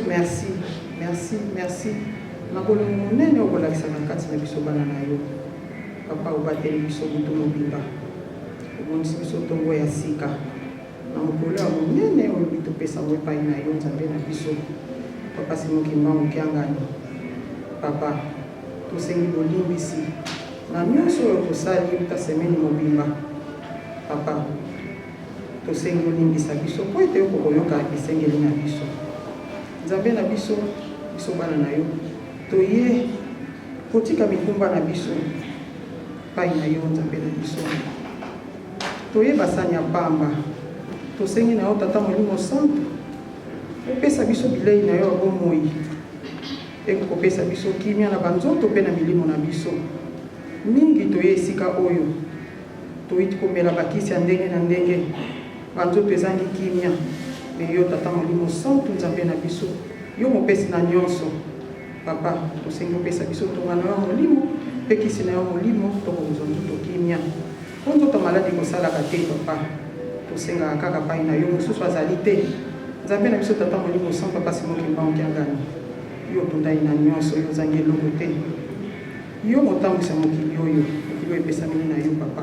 Merci, merci, merci. Nakolo munene okolakisa na kati na biso bana na yo. Papa obateli biso butu mobimba. Omonisi biso tongo ya sika. Na mokolo ya munene olobi topesa ngo epai na yo Nzambe na biso. Papa simokimba mokiangani. Papa tosengi bolimbisi. Na nyonso oyo tosali uta semeni mobimba. Papa tosengi bolimbisa biso po ete okoyoka esengeli na biso. Nzambe na biso bana na yo toye kotika mikumba na biso pai na yo Nzambe na biso toye basani ya pamba tosengi na yo tata molimo santo opesa biso bilei na yo bomoi ekopesa biso kimia na banzoto pe na milimo na biso mingi toye esika oyo toyiti komela bakisi ya ndenge na ndenge banzoto ezangi kimia yo tata molimo santo Nzambe na biso yo mopesi na nyonso papa tosengi opesa biso tonga na yo molimo pekisi na yo molimo tokozongi tokimia po nzoto maladi kosalaka te papa tosengaka kaka pai na yo mosusu azali te Nzambe na biso tata molimo santo papa simokimba okiangani yo tondai na nyonso yo ozangi eloko te yo motambwisa mokili oyo mokili oyo epesamini na yo papa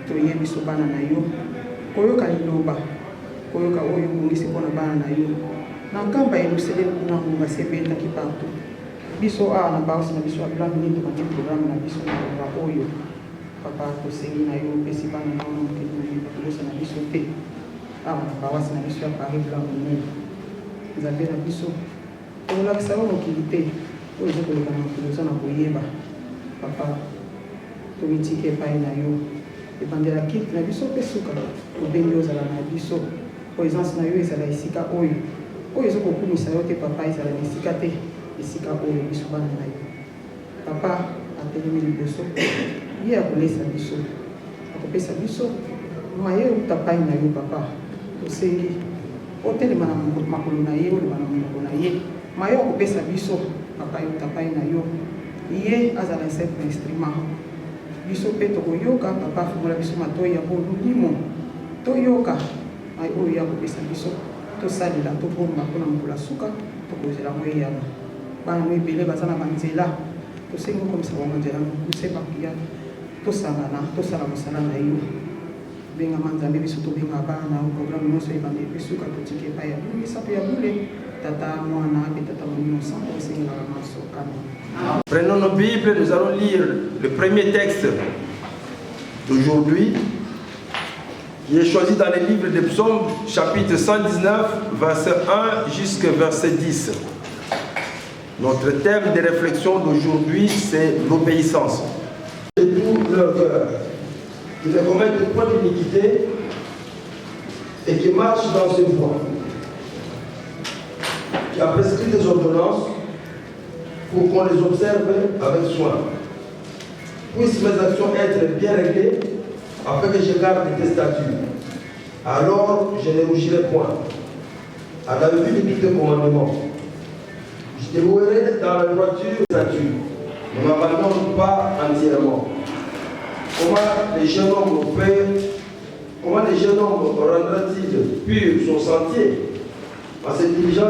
toye biso bana na yo koyoka liloba koyoka oyo bongisi mpona bana na yo na nkamba Yerusalemu kuna ngunga sebetaki partout biso na baosi na biso ya blanc mingi tokandi programme na biso na loba oyo papa tosengi na yo opesi bana na yo mokili bakolosa na biso te na bawasi na biso ya Paris blanc mingi Nzambe na biso tolakisa yo mokili te oyo ezokoleka na mokili oza na koyeba papa tomitiki epai na yo ebandela kiti na biso mpe suka obengi ozala na biso présence na yo ezala esika oyo ezokokumisa yo te papa ezala na esika te esika oyo biso bana na yo papa atelemi liboso ye akolesa biso akopesa biso maye euta pai na yo papa tosengi otelema na makolo na ye oleba na monoko na ye maye akopesa biso papa euta pai na yo ye azala simple instrument biso pe tokoyoka papa fungola biso matoi ya bolimo toyoka ai oyo ya kopesa biso tosalela tobomba mpona mokolo ya suka tokozela ngo eyama bana mo ebele baza na banzela tosengi okomisa bango nzela mokuse bakuya tosangana tosala mosala na yo bengama Nzambe biso tobenga bana na programme nyonso ebande epe suka totiki epai ya bongisa mpe ya bule tata mwana mpe tata molimo santo osengela maso amen. Prenons nos Bibles, nous allons lire le premier texte d'aujourd'hui, qui est choisi dans les livres des Psaumes, chapitre 119, verset 1 jusqu'à verset 10. Notre thème de réflexion d'aujourd'hui, c'est l'obéissance. De tout leur cœur, qui ne commettent point d'iniquité et qui marchent dans ses voies, qui a prescrit des ordonnances pour qu'on les observe avec soin. Puissent mes actions être bien réglées, afin que je garde tes statuts. Alors je ne rougirai point. À la vue de tous tes commandements, je te louerai dans la droiture des statuts. Ne m'abandonne pas entièrement. Comment les jeunes hommes rendra-t-il pur son sentier en se dirigeant?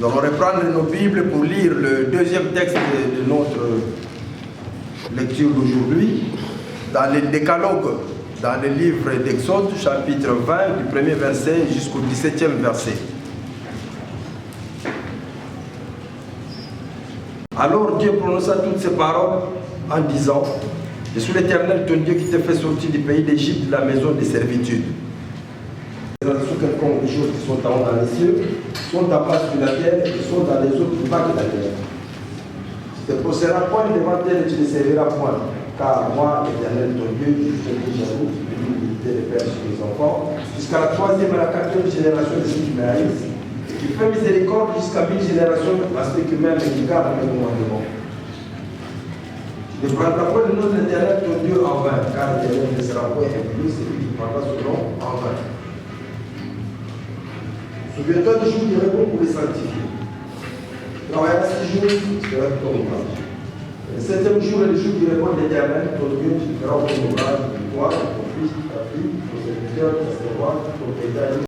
Nous allons reprendre nos Bibles pour lire le deuxième texte de notre lecture d'aujourd'hui, dans le décalogue, dans le livre d'Exode, chapitre 20, du premier verset jusqu'au 17e verset. Alors Dieu prononça toutes ces paroles en disant: Je suis l'Éternel, ton Dieu, qui t'a fait sortir du pays d'Égypte, de la maison de servitude. Quelconque des choses qui sont en haut dans les cieux, sont en bas sur la terre et sont dans les eaux plus bas que la terre. Tu ne te poseras point devant elle et tu ne serviras point, car moi, l'Éternel, ton Dieu, je suis un jaloux, l'humilité des pères sur les enfants, jusqu'à la troisième et la quatrième génération de ceux qui me haïssent, et qui fait miséricorde jusqu'à 1000 générations à ceux qui m'aiment et qui gardent mes commandements. Tu ne prendras point le nom de l'Éternel, ton Dieu, en vain, car l'Éternel ne sera point impuni, c'est lui qui prendra son nom en vain. Souviens-toi du jour du repos pour les sanctifier. Travaille 6 jours, tu feras ton ouvrage. Le 7e jour est le jour du repos de l'Éternel, ton Dieu, tu feras ton ouvrage, toi, ton fils, ta fille, ton serviteur, ta servante, ton bétail.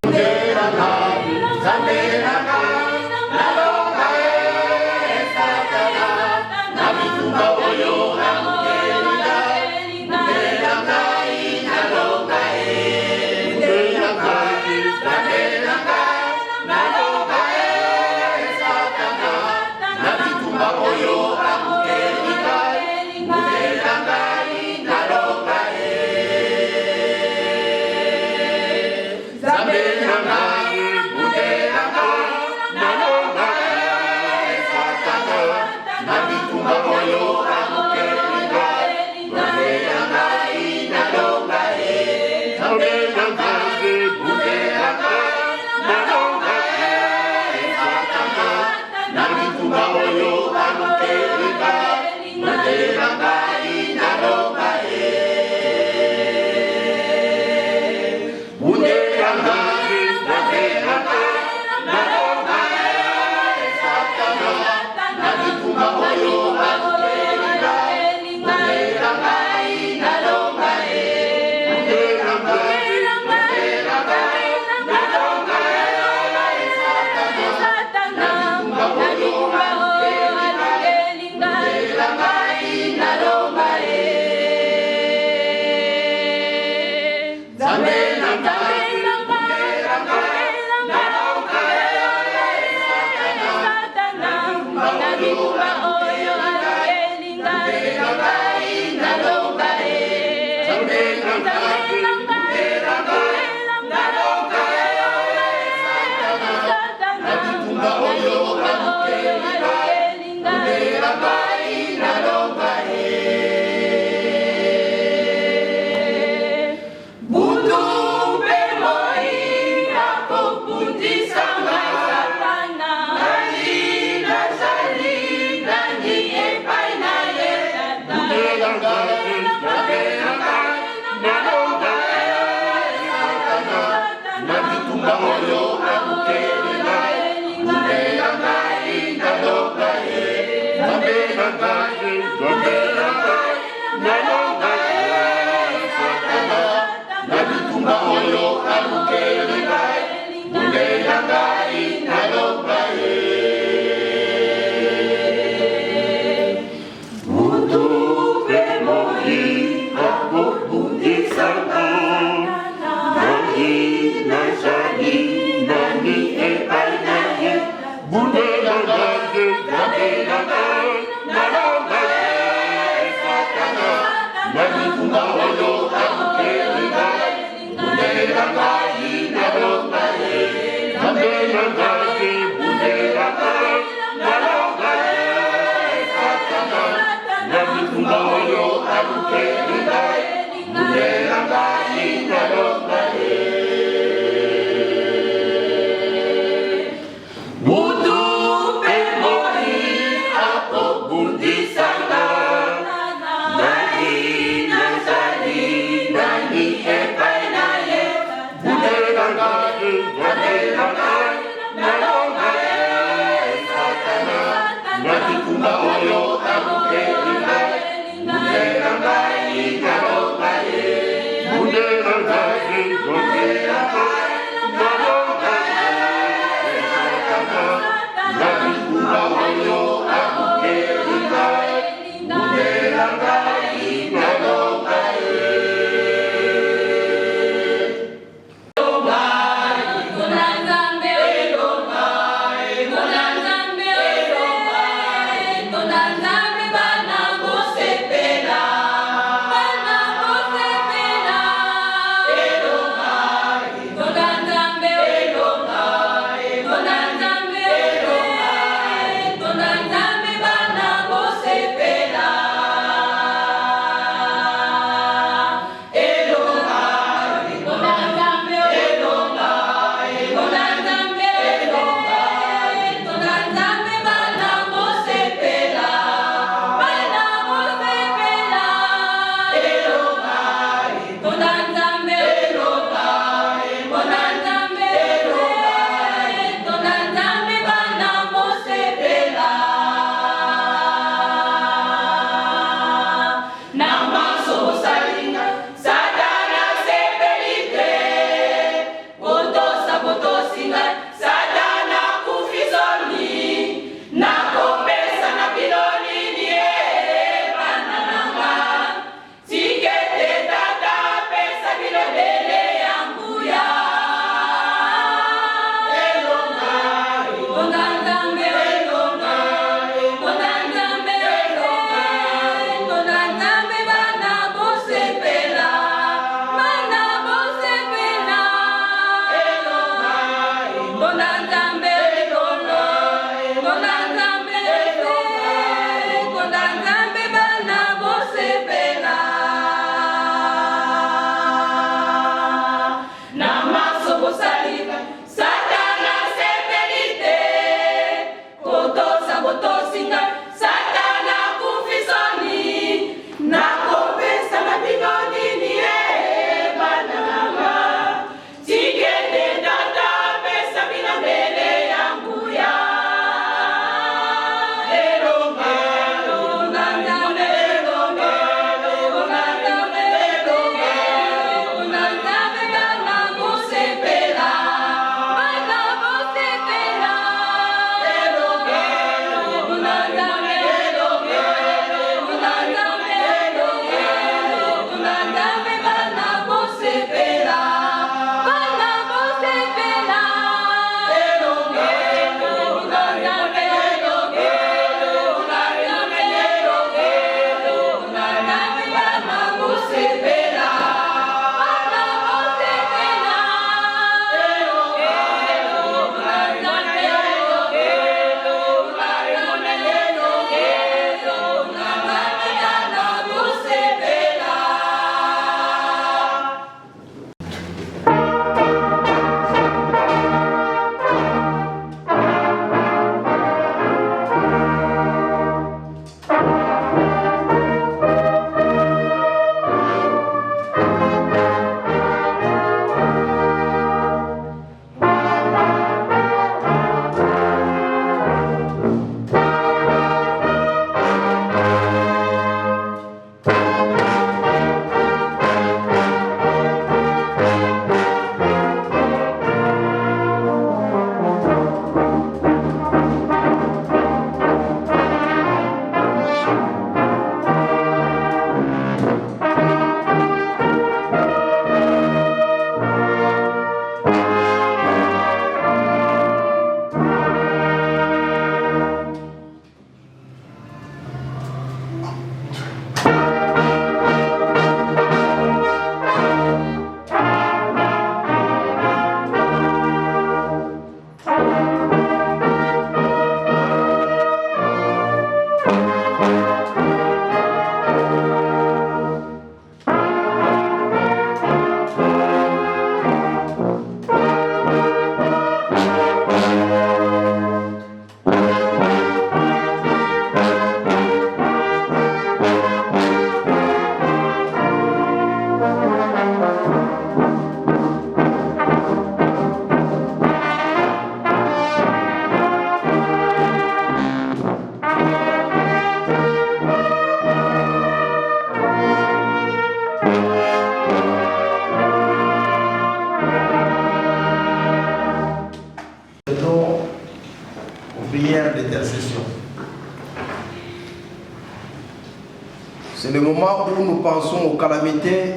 C'est le moment où nous pensons aux calamités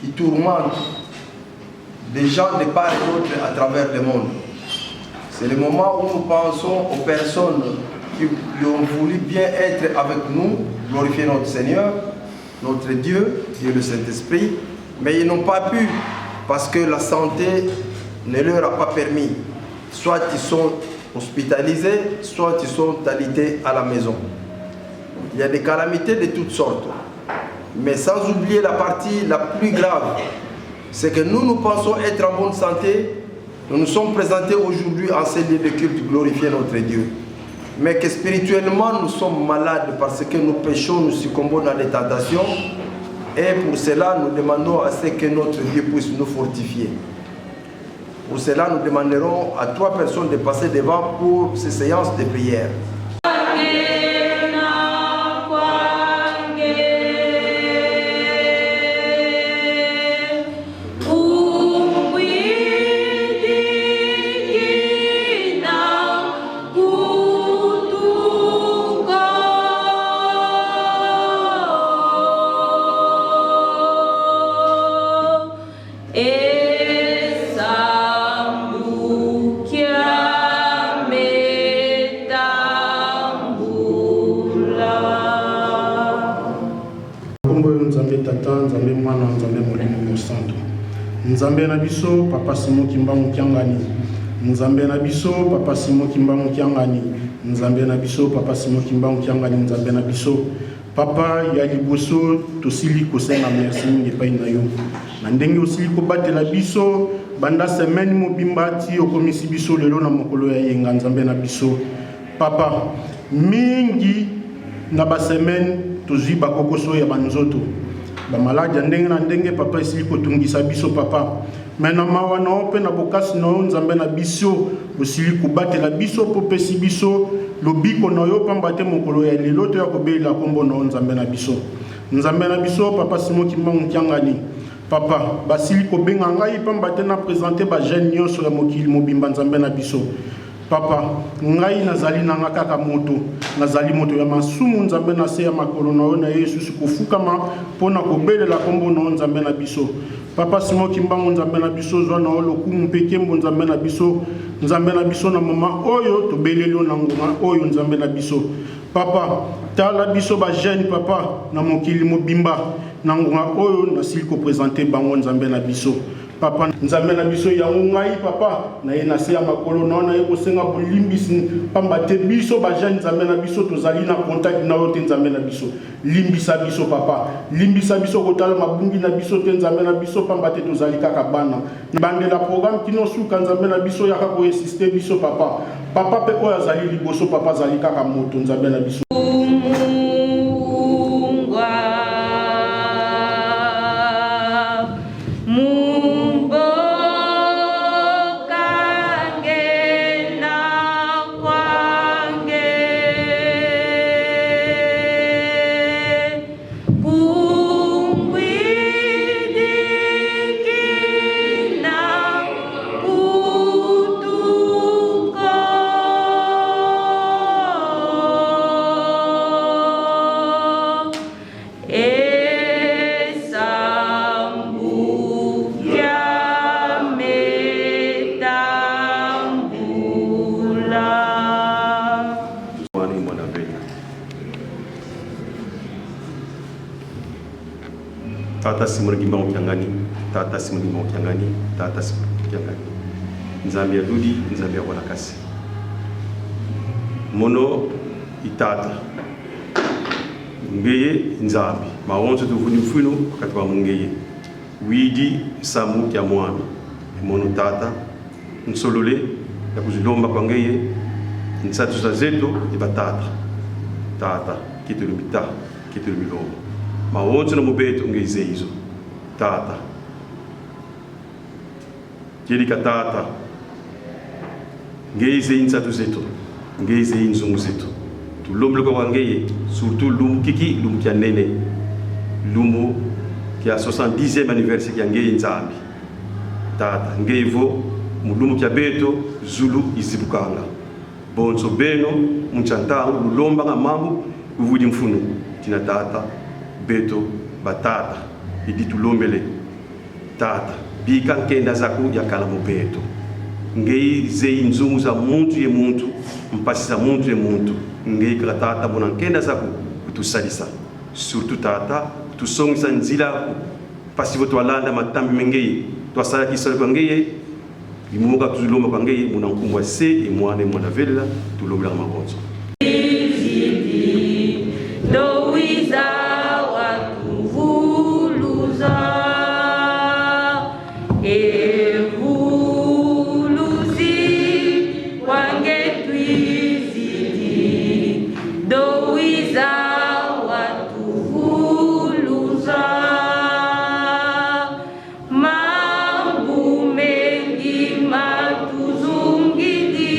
qui tourmentent des gens de part et d'autre à travers le monde. C'est le moment où nous pensons aux personnes qui ont voulu bien être avec nous, glorifier notre Seigneur, notre Dieu, Dieu le Saint-Esprit, mais ils n'ont pas pu parce que la santé ne leur a pas permis. Soit ils sont hospitalisés, soit ils sont alités à la maison. Il y a des calamités de toutes sortes. Mais sans oublier la partie la plus grave, c'est que nous pensons être en bonne santé. Nous nous sommes présentés aujourd'hui en ces lieux de culte glorifier notre Dieu. Mais que spirituellement nous sommes malades parce que nous péchons, nous succombons dans les tentations. Et pour cela, nous demandons à ce que notre Dieu puisse nous fortifier. Pour cela, nous demanderons à 3 personnes de passer devant pour ces séances de prière. Nzambe na biso papa Simon Kimbangu Kiangani. Nzambe na biso papa Simon Kimbangu Kiangani. Nzambe na biso papa Simon Kimbangu Kiangani. Nzambe na biso papa ya liboso tosili kosenga merci mingi epai na yo. Na ndenge osili kobatela biso banda semaine mobimba ti okomisi biso lelo na mokolo ya yenga Nzambe na biso. Papa mingi na ba semaine tozwi bakokoso ya banzoto. Ba malade ndenge na ndenge papa esili kotungisa biso papa. Mena mawa na ope na bokasi na Nzambe na biso osili kobatela biso popesi biso lobiko na yo pamba te mokolo ya lelo to ya kobela kombo na Nzambe na biso. Nzambe na biso papa Simon Kimbangu Kiangani. Papa basili kobenga ngai pamba te na présenter ba jeune nyonso ya mokili mobimba Nzambe na biso. Papa ngai nazali na kaka moto nazali moto ya masumu Nzambe na se ya makolo na yo na Yesu kofukama pona kobelela kombo na Nzambe na biso. Papa Simon Kimbangu Nzambe na biso zwa na lokumu mpekembo Nzambe na biso na mama oyo tobelelo na ngoma oyo Nzambe na biso. Papa tala biso ba jeune papa na mokili mobimba na ngoma oyo nasili ko présenter bango Nzambe na biso. Papa Nzambe na biso ya ngai papa na ye na se ya makolo na ye kosenga bolimbisi pamba te biso ba jeune Nzambe na biso tozali na contact na yo te Nzambe na biso. Limbisa biso papa, limbisa biso kotala mabungi na biso te Nzambe na biso pamba te tozali kaka bana. Bande la programme kino suka Nzambe na biso ya kako insister biso papa. Papa pe oyo azali liboso papa zali kaka moto Nzambe na biso. Tata Simon Kimbangu Kiangani, Tata Simon Kimbangu Kiangani, Tata Simon Kiangani. Nzambe ya dudi, Nzambe ya wanakasi. Mono itata. Ngeye Nzambe. Maonzo tuvuni mfuno katika mungeye. Widi samu kia mwami. Mono tata. Nsolole ya kuzilomba kwa ngeye. Nsatu za zeto iba tata. Tata. Kitu lumita. Kitu lumilomba. Maonzo na mubeto ngeize hizo. Tata. Kirika tata. Ngeize insatu zeto. Ngeize inzungu zeto. Tulomble kwa ngeye. Surtout lumu kiki, lumu kia nene. Lumu kia 70e anniversaire kia ngeye Nzambi. Tata. Ngeivo. Mulumu kia beto. Zulu izibukanga. Bonzo beno. Mchantangu. Lulomba nga mambu. uvudi mfunu tina tata beto batata idi tulombele tata bika nkenda zako yakala mu beto ngei zei nzungu za muntu ye muntu mpasi za muntu ye muntu ngei kra tata bona nkenda zako kutusalisa surtout tata tusongisa nzila pasi voto alanda matambi mengei twasala kisala kwa ngei imuka tulomba kwa ngei muna nkumbwa se imwane mwana vela tulombela makonzo Doiza watuvuluza evuluzi wangetwizidi doiza watuvuluza mambu mengi matuzungidi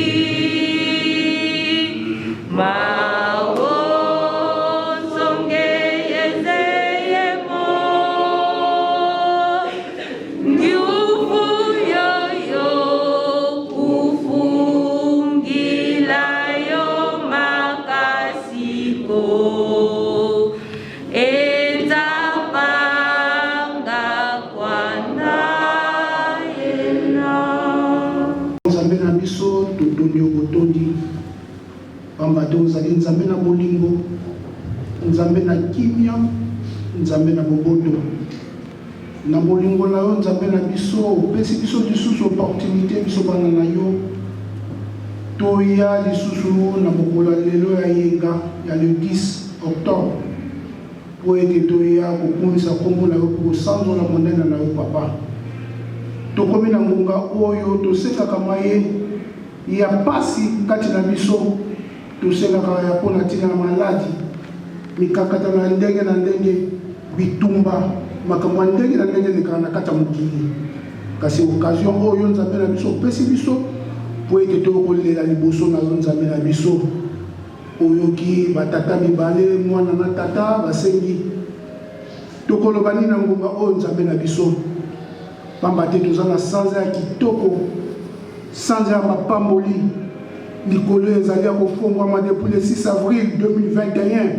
nzambe na bolingo, nzambe na kimia, nzambe na boboto. Na bolingo na yo nzambe na biso, pesi biso lisusu opportunité biso bana na yo. Toya lisusu na bokola lelo ya yenga ya le 10 octobre. Po ete toya kokumisa kombo na yo ko sanzo na monene na yo papa. Tokomi na ngonga oyo tosekaka maye ya pasi kati na biso. Tosenga ya pona tina na maladi mikakata na ndenge bitumba makamwa ndenge na ndenge nekana kata mukili kasi occasion oyo nzambe na biso pesi biso po ete tokolela liboso na nzambe na biso oyoki batata mibale mwana na tata basengi tokoloba nini na ngonga oyo nzambe na biso pamba te toza na sanza ya kitoko sanza ya mapamboli Likolo ezali ya kofongwama depuis le 6 avril 2021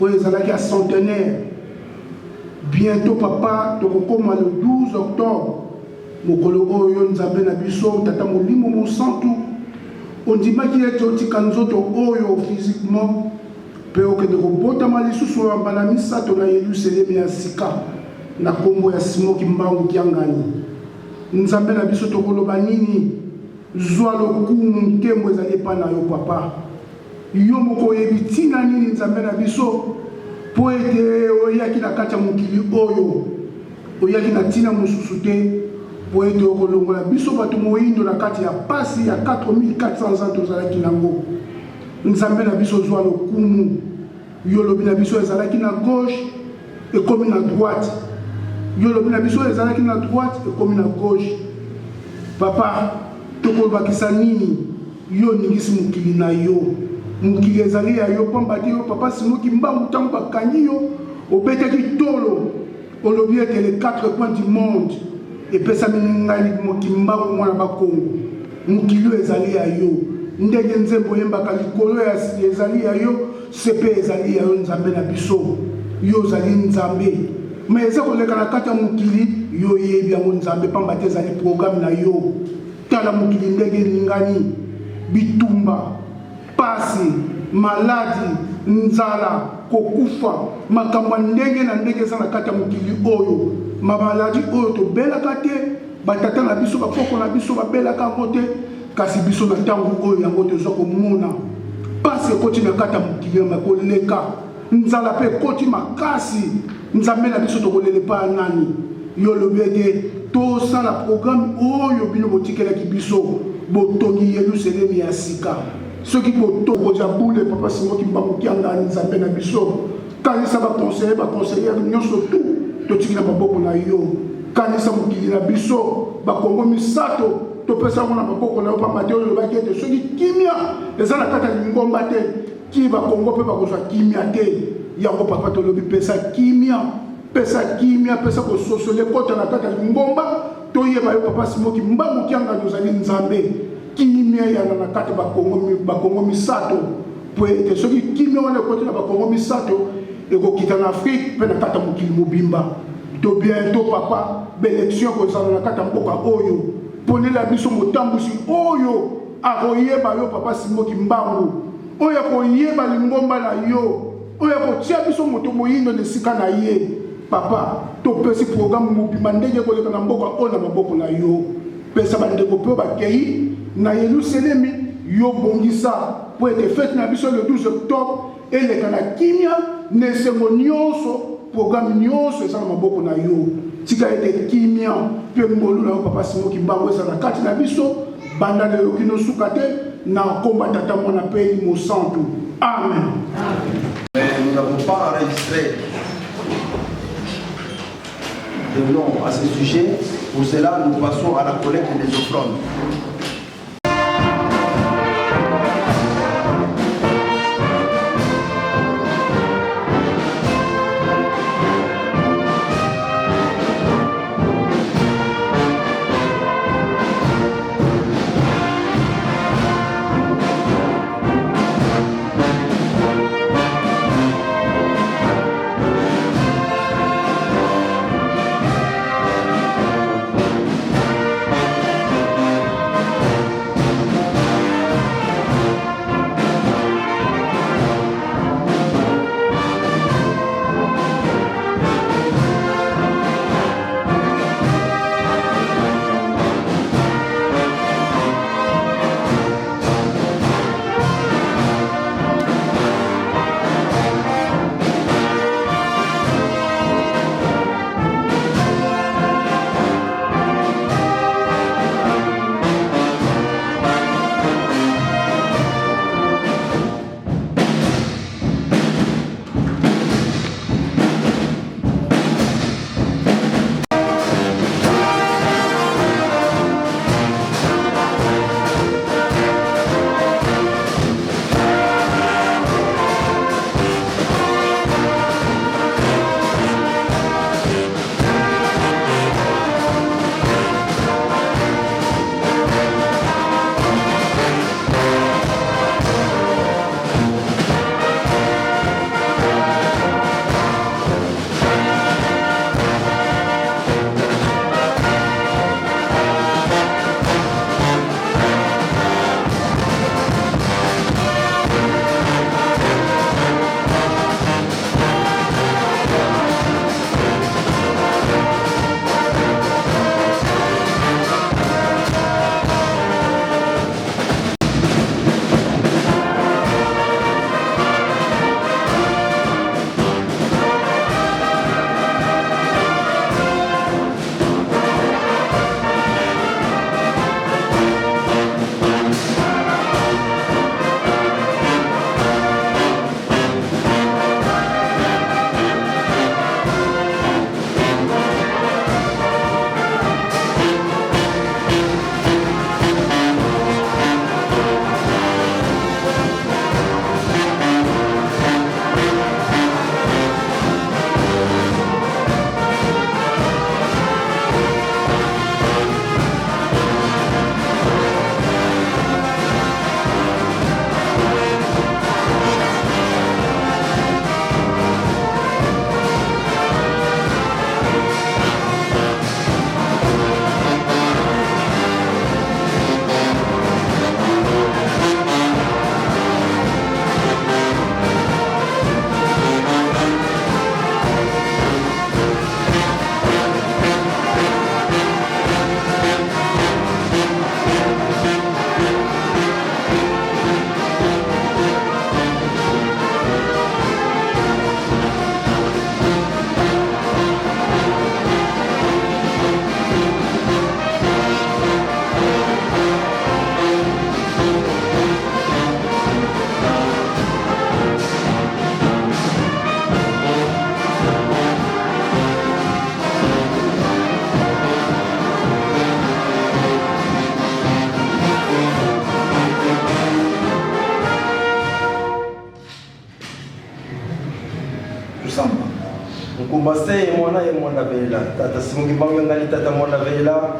oyo ezalaki ya centenaire. Bientôt papa tokokoma le 12 octobre mokolo oyo nzambe na biso tata molimo mosantu ondimaki ete otika nzoto oyo physiquement mpe okende kobotama lisusu ya mbala misato na Yerusalemi ya sika na kombo ya Simoki Mbangu Kiangani. Nzambe na biso tokoloba nini zwa lokumu nkembo ezali epai na yo papa yo moko oyebi ntina nini nzambe na biso po ete oyaki na kati ya mokili oyo oyaki na ntina mosusu te po ete okolongola biso bato moyindo na kati ya pasi ya 4400 ans tozalaki nango. Nzambe na biso zwa lokumu yo lobi na biso ezalaki na gauche ekomi na droite yo lobi na biso ezalaki na droite ekomi na gauche papa tokolobakisa nini yo ningisi mokili na yo mokili ezali ya yo pamba te yo papa Simoki Mbangu ntango bakangi yo obetaki tolo olobi ete les 4 coins du monde epesami ngai Mokimbangu mwana bakongo mokili oyo ezali ya yo ndenge nzembo oyembaka likolo ezali ya yo sepe ezali ya yo nzambe na biso yo ozali nzambe me eza koleka na kati ya mokili yo yebi yango nzambe pamba te ezali programme na yo tala mokili ndenge ningani bitumba pasi maladi nzala kokufa makambo ndenge na ndenge eza na kati ya mokili oyo mabaladi oyo tobelaka te batata na biso bakoko na biso babelaka yango te kasi biso na ntango oyo yango tozwa komona pasi ekoti na kati ya mokili makoleka nzala mpe ekoti makasi nzambe na biso tokolele epai ya nani yo lobi ete tosala programme oyo bino botikelaki biso botongi Yerusalemi ya sika soki botokozwa bule papa Simoki Mbangu Kiangani nzambe na biso kanisa baconseillere nyonso tu totiki na maboko na yo kanisa mokili na biso bakongo misato topesa yango na maboko na yo pamba te oyo lobaki ete soki kimia eza na kati ya lingomba te ki bakongo mpe bakozwa kimia te yango papa tolobi pesa kimia pesa kososole kota na kati ya lingomba toyeba yo papa Simoki Mbangu Kiangani ozali nzambe kimia yana na kati bakongo misato pour être ceux qui m'ont côté là Congo misato et ko kita en Afrique pe na kata mokili mobimba to bientôt papa l'élection ko ça na kata mboka oyo pone la biso motambusi oyo akoyeba yo papa Simon Kimbangu oyo akoyeba lingomba na yo oyo akotia biso moto moyindo nesika na ye papa to pesi programme mobimba ndenge ko leka na mboka oyo na maboko na yo pesa bandeko pe bakei na Yerusalemi yo bongisa pour être fête na biso le 12 octobre et le kana kimia ne sengo nyonso programme nyonso eza na maboko na yo tika ete kimia pe ngolu na papa Simon Kimbangu eza na kati na biso banda le kino sukate na komba tata mona pe mo santo amen. Mais nous n'avons pas enregistré de nom à ce sujet. Pour cela, nous passons à la collecte des offrandes. Kumbase mwana ye mwana vela tata simungi bangu ngani tata mwana vela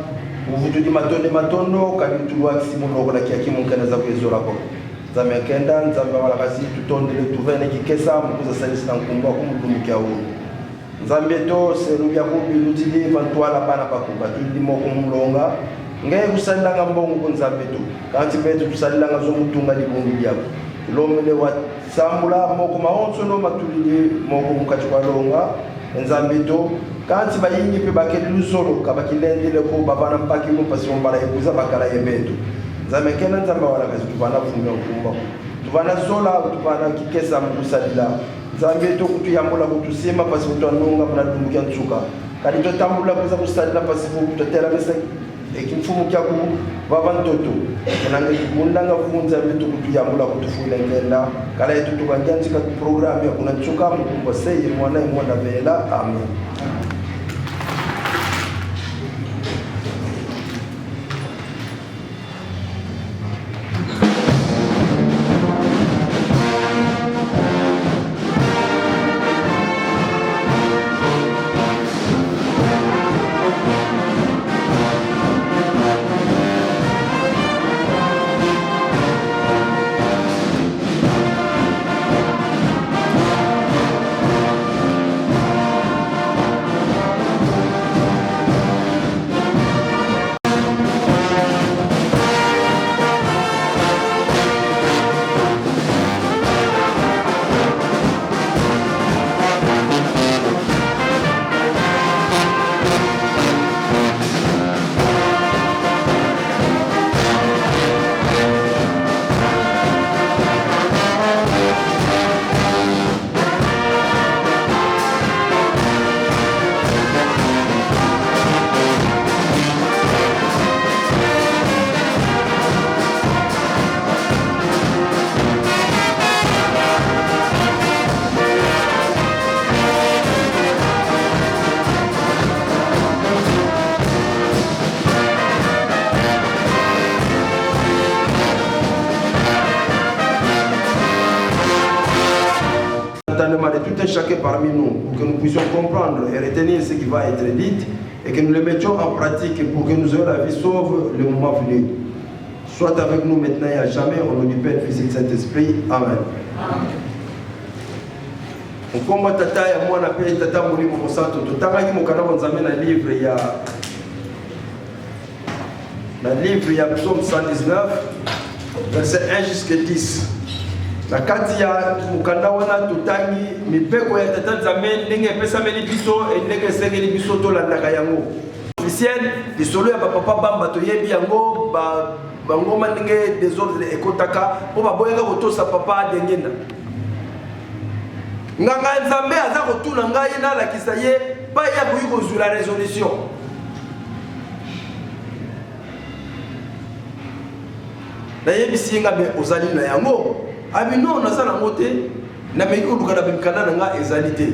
uvutu di matondo kani tulwa simuno kola kia kimu kana za kwezo lako nzambe akenda nzambe amalakasi tutondele tuvene kikesa mukuza salisa nkumba kumudumukia uno nzambe to selubya kubilutili vantwala bana pakuba tudi moko mulonga ngeke kusalilanga mbongo kunzambe to kanti betu kusalilanga zomutunga libungu lyako lomele wa sambula moko maonso no matulile moko mukati kwa longa nzambe to kanti bayingi pe bakelu solo kabakilendele ko babana mpaki mo pasi mbala yekuza bakala yebeto nzambe kena nzambe wala kazi tubana funga kumba tubana sola tubana kikesa mukusalila nzambe to kutuyambula kutusema pasi kutwanunga muna dumbukia ntsuka kali to tambula kuza kusalila pasi kutotela mesa ekimfumu kyaku baba ntoto nange tukundanga funza bitu kutuyambula kutufula ngenda kala yetu tukanjanzika ku program ya kuna ntsuka mukumba seye mwana mwana vela amen. De tout un chacun parmi nous pour que nous puissions comprendre et retenir ce qui va être dit et que nous le mettions en pratique pour que nous ayons la vie sauve le moment venu. Soit avec nous maintenant et à jamais, au nom du Père, Fils et Saint-Esprit. Amen. Comme tata ya moi na pe tata mulimo mosanto tutangaki mokana bonzambe na livre ya Psaume 119 verset 1 jusqu'à 10. Na kati ya mukanda wana tutangi mipeko ya tata nzambe ndenge epesameli biso ndenge esengeli biso tolandaka yango officiel lisolo ya bapapa bamba toyebi yango bangoma ndenge desordre ekotaka mpo baboyaka kotosa papa dengenda nganga nzambe aza kotuna ngai nalakisa ye pa ya koyi kozwila résolution nayebisi nga me ozali na yango abi non naza nango te nameki koluka na bimikanda na nga ezali te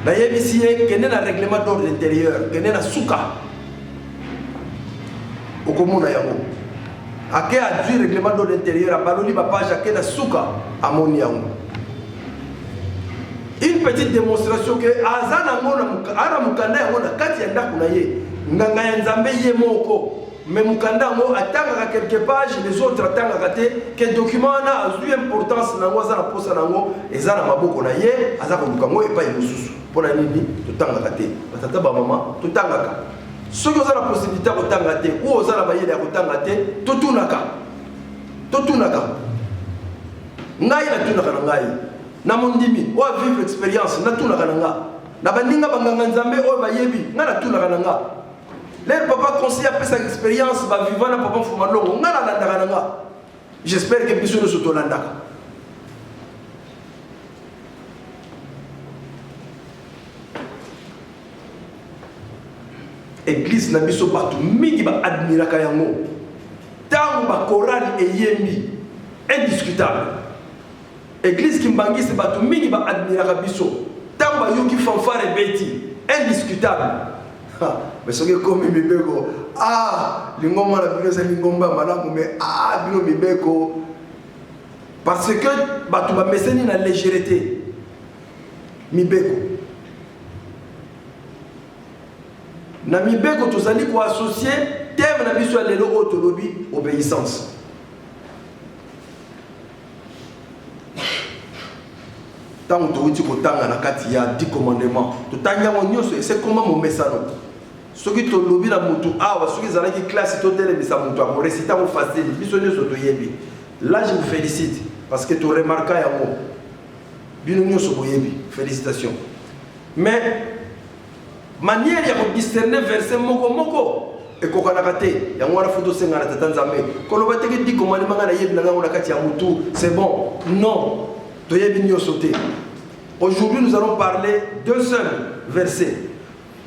nayebisi ye kende na règlement d'ordre intérieur kende na suka okomona yango ake adui règlement d'ordre intérieur abaloli bapage ake na suka amoni yango une petite démonstration que aza nango ana mukanda yango na kati ya ndako na ye nganga ya nzambe ye moko mais mukanda mo atanga quelque page les autres atanga te que document na azui importance nango za na posa nango eza na maboko na ye aza ko lukango epa yesusu pona nini totanga te batata ba mama totanga ka soki oza na possibilité ko tanga te ou oza na bayele ya kotanga te totunaka ngai na tunaka na ngai na mondimi o vivre expérience na tunaka na nga na bandinga banganga nzambe o bayebi nga na tunaka na nga. Les papa conseille après sa expérience, va vivre na papa fumalongo, nga na landaka na nga. J'espère que biso no soto landaka. Église na biso batu mingi ba admiraka yango. Tango ba chorale eyembi indiscutable. Église kimbangisi batu mingi ba admiraka biso. Tango ba yoki fanfare beti indiscutable. Mais ce qui est comme Mibeko, l'ingoma la bino c'est l'ingoma malamu mais bino Mibeko parce que tu vas me na légèreté Mibeko na Mibeko tozali ko associer thème na biso ya lelo autolobi obéissance. Tant que tu as na kati ya 10 commandements, tu tanya nyonso c'est comment mon message. Ce qui te lobby la mutu awa, ce qui est qui classe total mais ça mutu pour réciter au facile, biso nyonso to yebi. Là je vous félicite parce que tu remarques ya mo. Bino nyonso boyebi, félicitations. Mais manière ya ko discerner verset moko et ko kana kate ya ngwana photo senga na tata nzambe. Ko lo bateki 10 commandements na yebi na ngona kati ya mutu, c'est bon. Non. Aujourd'hui, nous allons parler d'un seul verset.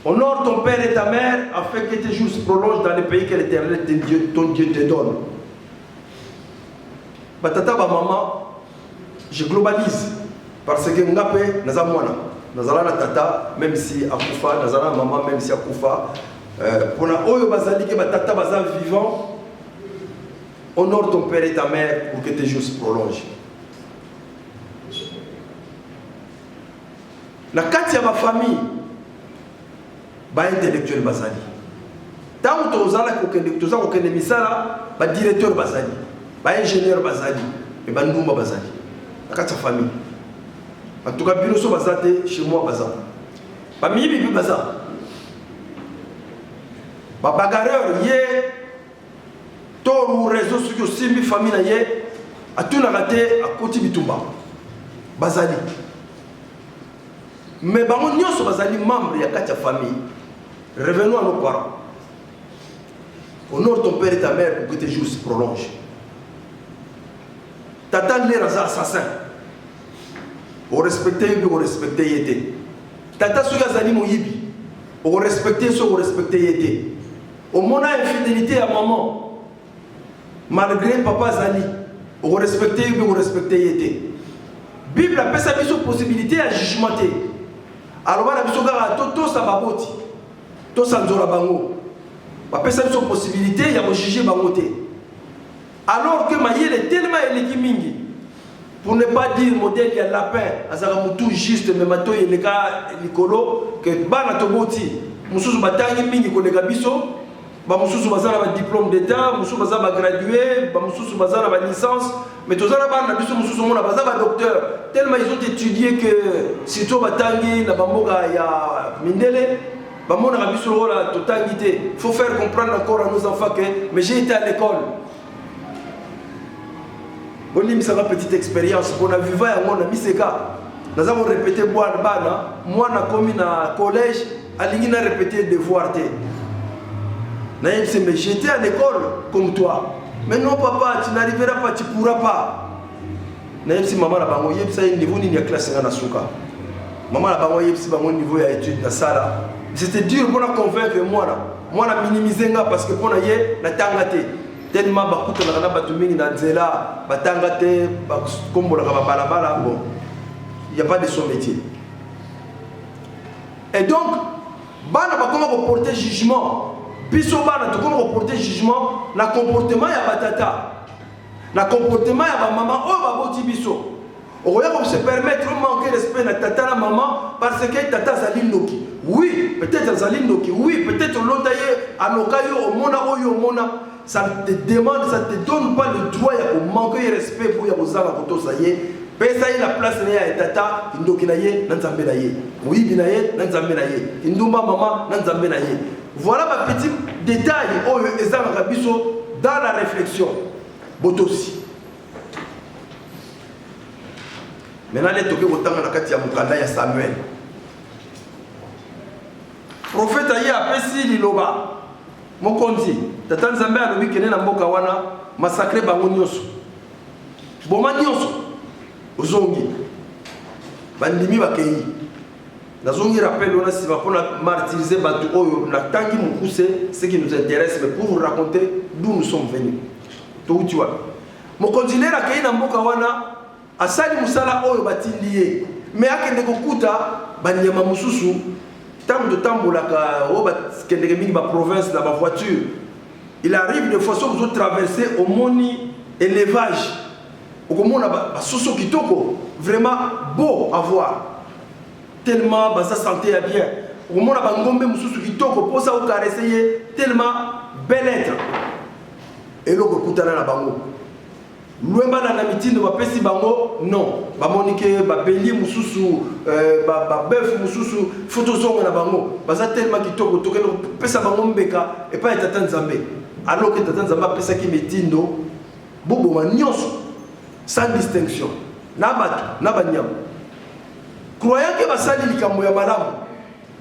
Honore ton père et ta mère afin que tes jours se prolongent dans le pays que l'Éternel ton Dieu te donne. Batata ba maman, je globalise parce que ngape naza mwana, nazala na tata même si akufa, nazala na maman même si akufa. Pour na oyo bazali ke batata baza vivant, honore ton père et ta mère pour que tes jours se prolongent. Na kati ya ma famille ba intellectuel bazali tant tozala kokende misala ba directeur bazali ba ingénieur bazali et ba ndumba bazali na kati ya famille en tout cas bino so bazate chez moi bazali ba mibi bazali ba bagarreur ye to réseau sur simbi famille na ye atuna raté a koti bitumba bazali. Mais bango nyonso bazali membre ya kati ya famille. Revenons à nos parents. Honore ton père et ta mère pour que tes jours se prolongent. Tata l'air assassin. On respecte yibi, on respecte yete. Tata soki azali moyibi. On respecte so, on respecte yete. Au mona infidélité à maman. Malgré papa azali. On respecte yibi, on respecte yete. Bible appelle ça biso possibilité à jugementer. Alors on a besoin de tout ça baboti, tout ça nzora bango. On peut ça possibilité il y a juger bangoté. Alors que maïel est tellement élégimingi pour ne pas dire modèle il y a lapin, azara mutu juste mais mato il est cas nicolo que bana toboti, mususu batangi mingi ko lega biso, ba mususu bazana ba diplôme d'état, mususu bazana ba gradué, ba mususu bazana ba licence. Mais tous les gens docteur tellement ils ont étudié que si tu as tangi na bamboga ya mindele bamona rabiso la totalité. Faut faire comprendre encore à nos enfants que mais j'ai été à l'école. On dit ça une petite expérience qu'on a vécu à mon ami Seka. Nous avons répété boire bana, moi na commis na collège, alingi na répété devoir té. Na yebse mais j'étais à l'école comme toi. Mais non papa, tu n'arriveras pas, tu ne pourras pas. Même si maman a un niveau de classe en Asuka. Maman a un niveau d'études dans ça. C'était dur pour convaincre moi. Moi, je minimisé parce que pour la tangate. Tellement beaucoup de gens dans Zela, Batangate, comme la bon. Il n'y a pas de son métier. Et donc, comment porter jugement? Biso bana to comment porter jugement na comportement ya batata na comportement ya ba maman o ba boti biso o koya ko se permettre de manquer respect na tata na maman parce que tata zali noki oui peut-être zali noki oui peut-être l'otaye anokayo au mona oyo mona ça te demande ça te donne pas le droit ya ko manquer respect pour ya kozala ko to ça y est pesa la place ya tata ndoki na ye na nzambe na ye oui binaye na nzambe na ye ndumba maman na nzambe na ye. Voilà ma petite détail dans la réflexion. Botosi. Maintenant, les toqués autant dans la katia mukanda ya Samuel. Prophète aye apesi liloba. Mokonzi, tata nzambe alobi kene na mboka wana massacrer bango nyonso. Boma nyonso. Ozongi. Bandimi bakei. Nazongi rappelle on a si va pour martyriser batu oyo na tangi mukuse ce qui nous intéresse mais pour vous raconter d'où nous sommes venus. To tu vois. Mon continuer à kei na mboka wana asali musala oyo batilié mais akende kokuta banyama mususu tant de tambola ka o bakende mingi ba province na ba voiture. Il arrive de façon vous traverser au moni élevage. Au komona ba soso kitoko vraiment beau à voir. Tellement ça sentait bien. Au moment où on a mususu kitoko pour ça au caresser tellement bel-être eloko kutana na bango lwemba na mitindo bapesi bango non bamoni ke babeli mususu babefu mususu photo zonga na bango baza tellement kitoko tokende pesa bango mbeka et pas tata nzambe alors que tata nzambe apesa ki mitindo bobo nyonso sans distinction na bato na banyama croyant que basali likambo ya malamu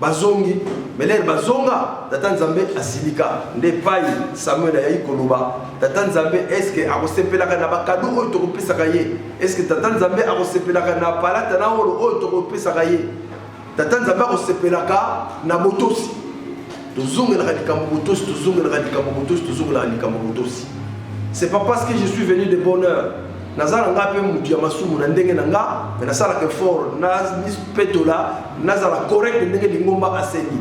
bazongi melere bazonga tata nzambe asilika nde pai Samuel ayi koloba tata nzambe est-ce que akosepelaka na bakado oyo tokopesaka ye est-ce que tata nzambe akosepelaka na palata na olo oyo tokopesaka ye tata nzambe akosepelaka na botosi tozongelaka likambo botosi tozongelaka likambo botosi tozongelaka likambo botosi. C'est pas parce que je suis venu de bonne heure nazala nga pe mutu ya masumu na ndenge na nga mais nasalaka fort na petola nazala correct ndenge lingomba aseni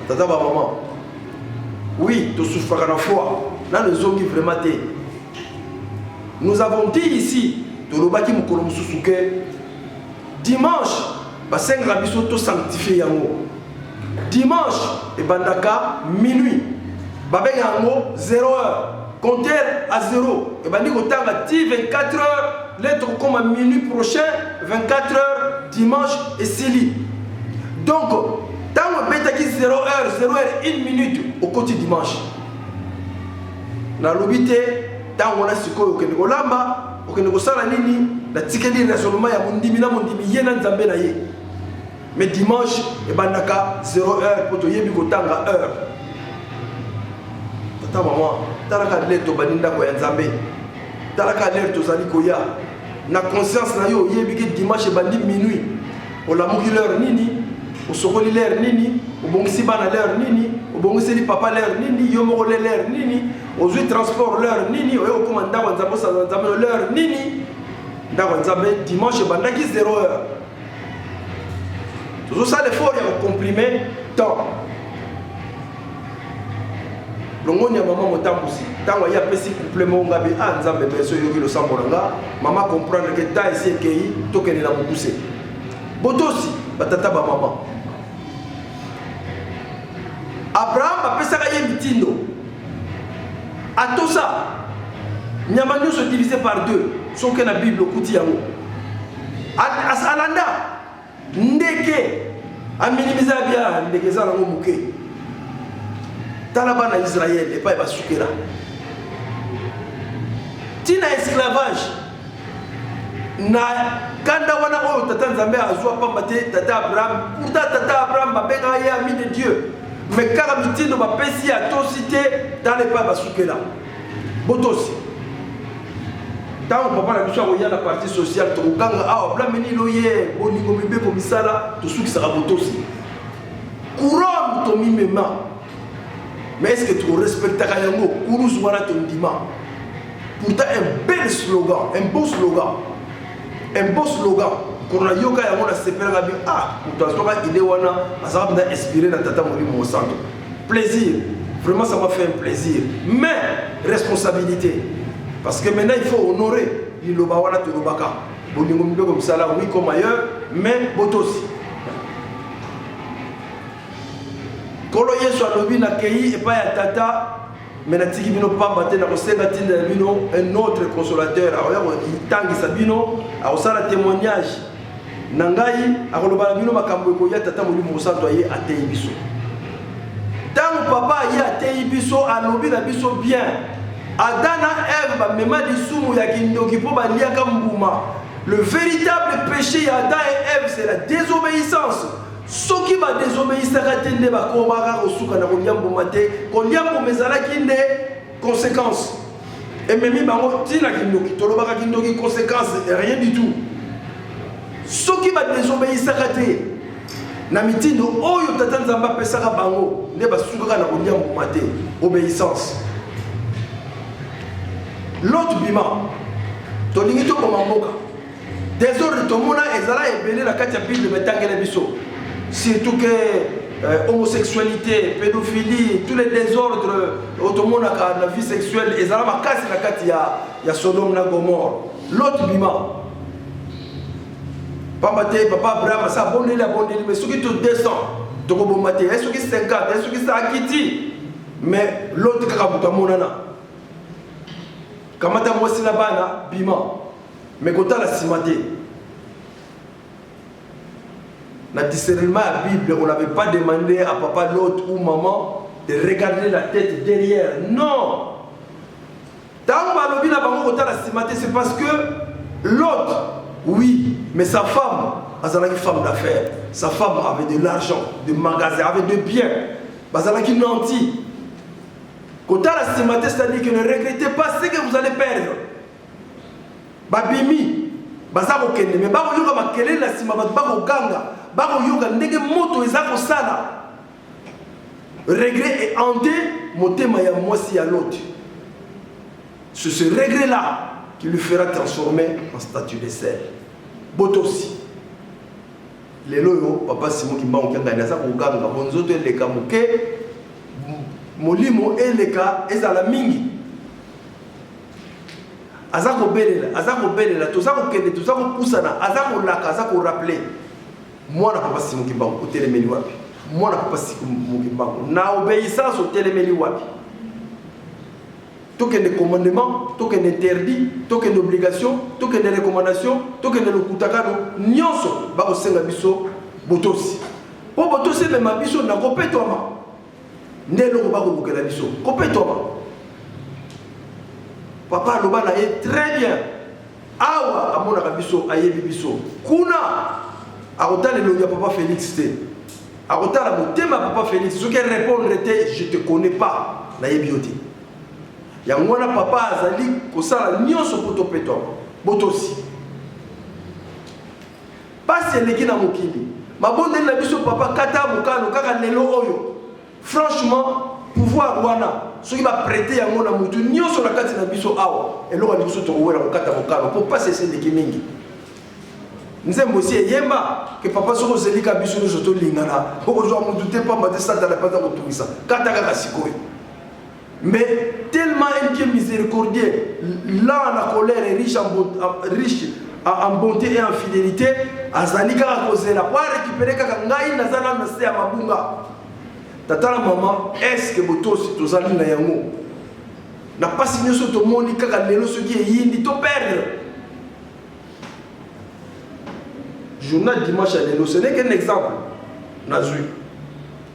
tata ba maman oui tu souffres na foi na nezongi vraiment te. Nous avons dit ici tolobaki mukolo mususu ke dimanche basenga biso to sanctifier yango dimanche ebandaka minuit babenga yango 0h compteur à 0 et bandi kotanga ti 24 heures lettre comme à minuit prochain 24 heures dimanche et sili donc tant betaki 0h 1 minute au côté dimanche na lobité tant on a sikoyo okende kolamba okende kosala nini na tikeli raisonnement ya mondimi na mondimi yena nzambe na ye mais dimanche et bandaka 0h poto yebi kotanga heure tata maman talaka leto baninda ko ya nzambe talaka leto zali koya na conscience na yo yebi ke dimanche bandi minuit olamuki l'heure nini osokoli l'heure nini obongisi bana l'heure nini obongisi li papa l'heure nini yo moko l'heure nini ozui transport l'heure nini oyo koma ndako nzambe sa nzambe l'heure nini ndako nzambe dimanche bandaki 0h tout ça l'effort ya comprimer temps longoni ya maman motambusi tango ya pesi complément ngabe a nzambe beso yoki lo sambolanga maman comprendre que ta esi ekei tokene na mokuse botosi batata ba maman Abraham apesaka ye mitindo atosa nyama nyonso divisé par 2 soki na bible okuti yango asalanda ndeke aminimiza bia ndeke za nango moke tala bana Israël et pas basukela tina esclavage na kanda wana oyo tata nzambe azwa pamba te tata Abraham pourtant tata Abraham babenga ye ami de Dieu mais kaka mitindo bapesi ya tosite tala epai basukela botosi tango papa na biso akoya na partie sociale tokokanga awa blameni loye bolingo mibeko misala tosukisaka botosi couronne tomimema. Mais est-ce que tu respectes Kayango, Kourous Wana Tondima? Pourtant, un bel slogan, un beau slogan. Un beau slogan. Quand on a yoga, on a séparé la vie. Ah, pourtant, il est wana, ça va inspirer dans Tata Moli Monsanto. Plaisir. Vraiment, ça m'a fait un plaisir. Mais, responsabilité. Parce que maintenant, il faut honorer l'Iloba Wana Tolobaka. Boningombe comme ça, là, oui, comme ailleurs, mais Botosi. Kolo yesu alobi na kei et pas ya tata mais na tiki bino pamba te na kosenga tinda bino un autre consolateur aoya itangi sabino aosala témoignage na ngai akoloba bino makambo ko ya tata moli mosanto aye atei biso tango papa aye atei biso alobi na biso bien Adana Eve ba mema lisumu ya kindoki po ba liaka mbuma le véritable péché ya Adam et Ève c'est la désobéissance. Ceux qui va désobéir à la ba komaka kosuka na koliambo mate koliambo mezalaki nde conséquence et memi bango tina kindoki tolobaka kindoki conséquence rien du tout. Ceux qui va désobéir à na mitindo oyo tata nzamba pesaka bango nde basuka na koliambo mate obéissance. L'autre bima tolingi to komamboka désordre tomona ezala ebele na kati ya bible metangela biso. Surtout que homosexualité, pédophilie, tous les désordres autour de la vie sexuelle, et ça va casser la carte il y a Sodome et Gomorrhe. L'autre bima. Papa Abraham, ça abonné, mais ceux qui te descendent, tu vas bombarder. Ceux qui 50, ceux qui sont acquittés. Mais l'autre kakabuta monana. Kamata mwasi na bana bima. Mais kota la simate. Dans le discernement à la Bible, on n'avait pas demandé à papa, l'autre ou maman de regarder la tête derrière. Non. C'est parce que l'autre, oui, mais sa femme, elle est une femme d'affaires. Sa femme avait de l'argent, des magasins, avait des biens. Elle est une nantie. Quand la stimate, c'est-à-dire que ne regrettez pas ce que vous allez perdre. Babimi, bazako kende, mais bako yoga makele la sima bako ganga, bako yoga ndenge moto ezako sala. Regret est hanté, motema ya mwasi à l'autre. C'est ce regret-là qui lui fera transformer en statue de sel. Botosi. Les loyo, papa Simon qui m'a dit que ça ganga, bonzoto eleka muke, molimo eleka ezala mingi. Azako belela, tozako kende, tozako pusana, azako laka, azako rappeler. Moi na papa Simon qui m'a dit telemeli wapi. Moi na papa Simon qui m'a dit na obéissance au telemeli wapi. Token de commandement, token d'interdit, token d'obligation, token de recommandation, token de lokutakano, nyonso ba osenga biso botosi. Po botosi me mabiso na kopetoma. Ndelo ba ko bukela biso. Kopetoma. Papa lobana est très bien. Awa amona ka biso ayebi biso. Kuna akotale lo ya papa Félix te. Akotala motema papa Félix. Ce qu'elle répondre était je te connais pas. Na yebioti. Yangwana papa azali kosala nyonso poto peto botosi pasi eleki na mokili mabonde na biso papa kata mokano kaka lelo oyo franchement pouvoir wana soki ba prêter yango na mutu nyonso na kati na biso awa eloko na biso tokowela kokata mokano po pasi eseleki mingi nzembo si eyemba ke papa soko zelika biso nyonso tolingana okozwa mutu te pamba te satana paza kotumisa kata kaka sikoyo. Mais tellement un Dieu miséricordieux, lent la colère et riche en bonté et en fidélité, Azalika a causé la pour récupérer Kakangaï, Nazana Nase à Mabunga. Tata maman, est-ce que vous tous, tous allez na yango? N'a pas signé sur tout le monde, Kakanelo, ce qui est yindi, to perdre. Journal dimanche à Lelo, ce n'est qu'un exemple. Nazu.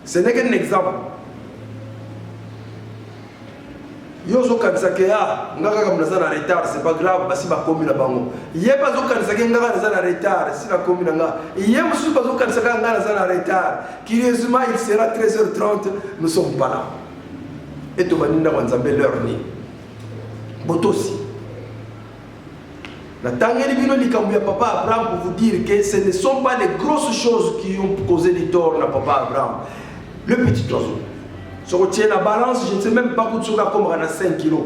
Ce n'est qu'un exemple. Yozo kanisake ya ngaka kama nazana retard c'est pas grave basi ba komi na bango yeba zo kanisake ngaka nazana retard si na komi na nga yeba su bazo kanisake ngaka nazana retard curieusement il sera 13h30 nous sommes pas là et to baninda wanzambe leur ni botosi la tangeli bino likambu ya papa Abraham pour vous dire que ce ne sont pas les grosses choses qui ont causé du tort na papa Abraham, le petit oiseau. Si on tient la balance, je ne sais même pas si on a 5 kilos.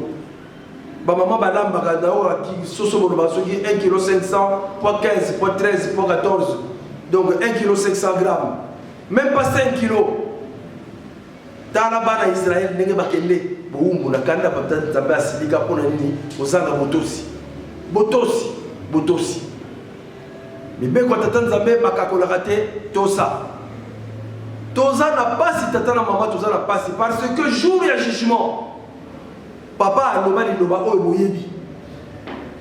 Maman balamba kadao qui soso bolobaso qui 1 kg 500, poids 15, poids 13, poids 14. Donc 1 kg 500 grammes. Même pas 5 kilos. Dans la bana Israël nenge bakende boumbu na kanda papa nzambe asilika pona nini ozanga botosi. Botosi. Mais bien quand tata nzambe bakakola raté tosa. Toza n'a pas si tata na maman toza n'a pas si parce que jour et jugement papa a nommé l'inoba o moyebi.